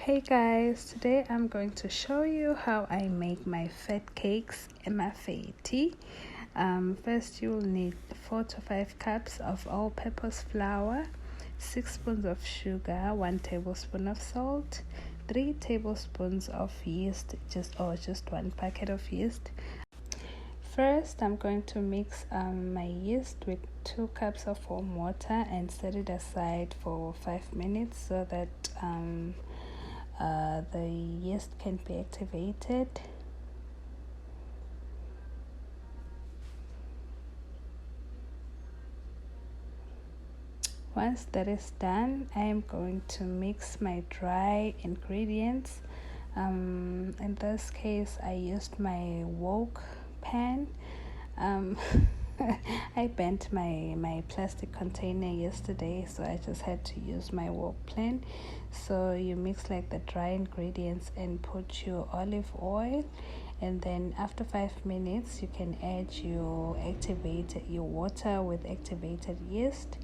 Hey guys, today I'm going to show you how I make my fat cakes Emafethi. First you'll need 4 to 5 cups of all-purpose flour, 6 spoons of sugar, 1 tablespoon of salt, 3 tablespoons of yeast, just 1 packet of yeast. First, I'm going to mix my yeast with 2 cups of warm water and set it aside for 5 minutes so that the yeast can be activated. Once that is done, I am going to mix my dry ingredients. In this case, I used my wok pan. I bent my plastic container yesterday, so I just had to use my wok pan. So you mix like the dry ingredients and put your olive oil, and then after 5 minutes you can add your water with activated yeast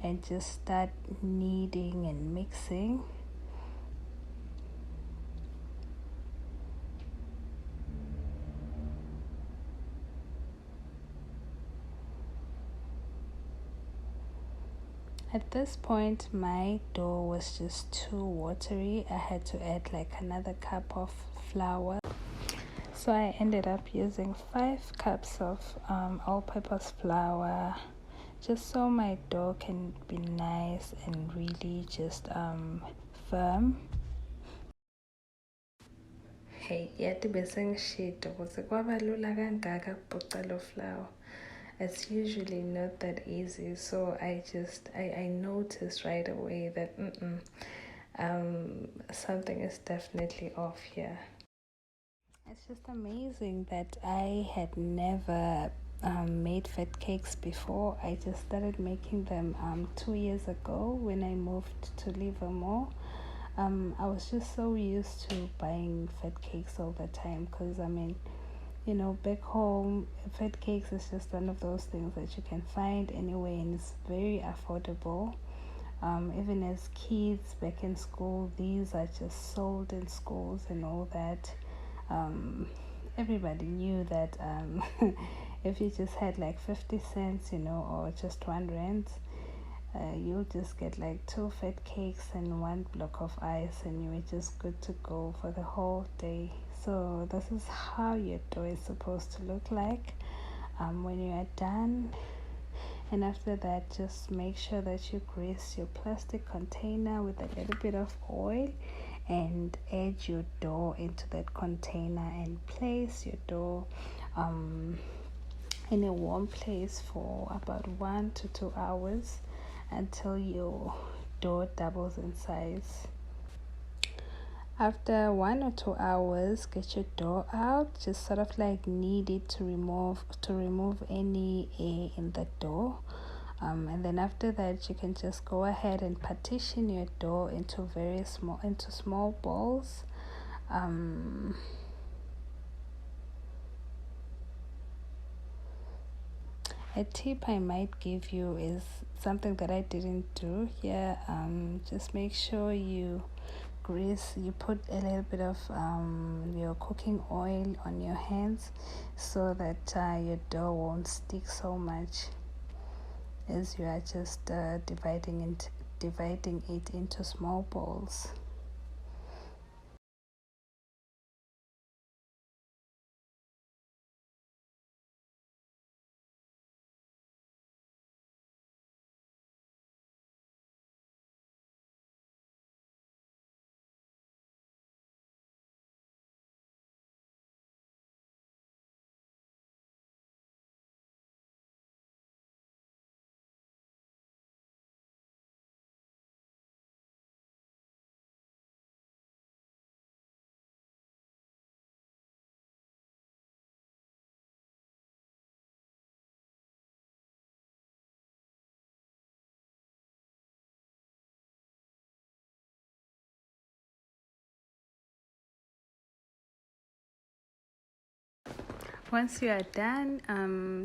and just start kneading and mixing. At this point, my dough was just too watery. I had to add like another cup of flour. So I ended up using 5 cups of all-purpose flour, just so my dough can be nice and really just firm. Hey, yathi besengishito ukuthi kwaba lula kangaka ukuphuca lo flour. It's usually not that easy, so I noticed right away that something is definitely off here. It's just amazing that I had never made fat cakes before. I just started making them 2 years ago when I moved to Livermore. I was just so used to buying fat cakes all the time because back home, fat cakes is just one of those things that you can find anywhere and it's very affordable. Even as kids back in school, these are just sold in schools and all that. Everybody knew that if you just had like 50 cents, or just 1 rand, you'll just get like 2 fat cakes and 1 block of ice and you were just good to go for the whole day. So this is how your dough is supposed to look like when you are done. And after that, just make sure that you grease your plastic container with a little bit of oil and add your dough into that container and place your dough in a warm place for about 1 to 2 hours until your dough doubles in size. After 1 or 2 hours, get your dough out. Just sort of like knead it to remove any air in the dough. And then after that, you can just go ahead and partition your dough into small balls. A tip I might give you is something that I didn't do here. Just make sure you put a little bit of your cooking oil on your hands so that your dough won't stick so much as you are just dividing it into small balls. Once you are done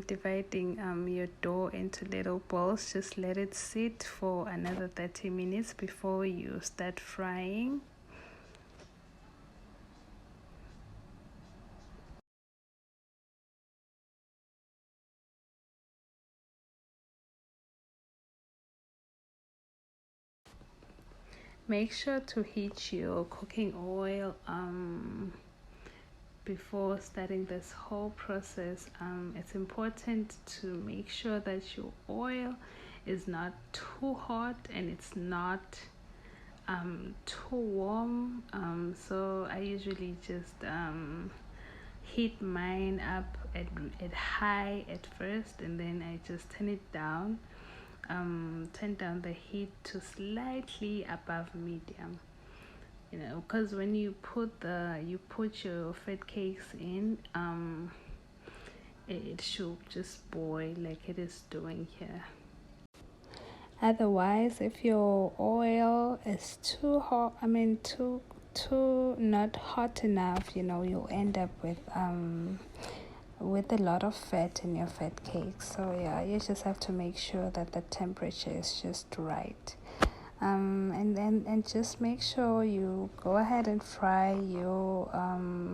dividing your dough into little balls, just let it sit for another 30 minutes before you start frying. Make sure to heat your cooking oil before starting this whole process. It's important to make sure that your oil is not too hot and it's not too warm. So I usually just heat mine up at high at first, and then I just turn it down, turn down the heat to slightly above medium, because when you put your fat cakes in, it should just boil like it is doing here. Otherwise, if your oil is too hot, too not hot enough, you'll end up with a lot of fat in your fat cake. So yeah, you just have to make sure that the temperature is just right. And just make sure you go ahead and fry your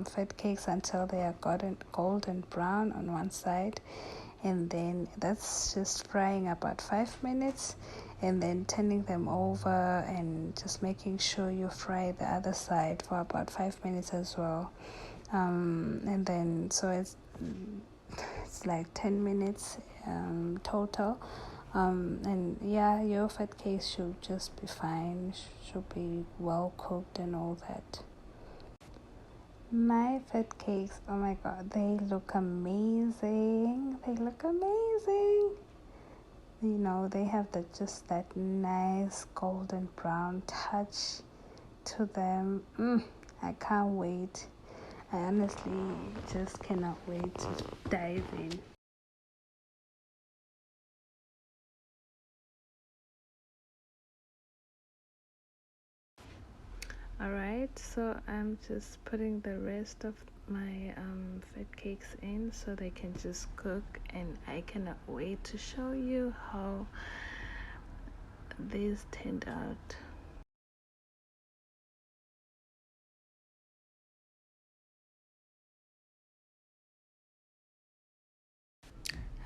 fat cakes until they are golden brown on one side, and then that's just frying about 5 minutes, and then turning them over and just making sure you fry the other side for about 5 minutes as well. And then so it's like 10 minutes total. And yeah, your fat cakes should just be fine, should be well cooked and all that. My fat cakes, oh my god, they look amazing. They have just that nice golden brown touch to them. I can't wait. I honestly just cannot wait to dive in. Alright, so I'm just putting the rest of my fat cakes in so they can just cook, and I cannot wait to show you how these turned out.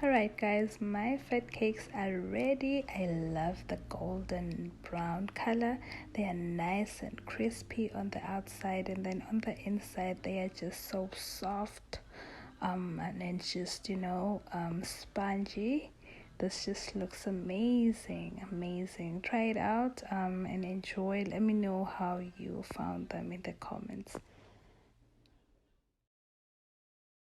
Alright guys, my fat cakes are ready. I love the golden brown color. They are nice and crispy on the outside, and then on the inside they are just so soft, and then just spongy. This just looks amazing. Try it out and enjoy. Let me know how you found them in the comments.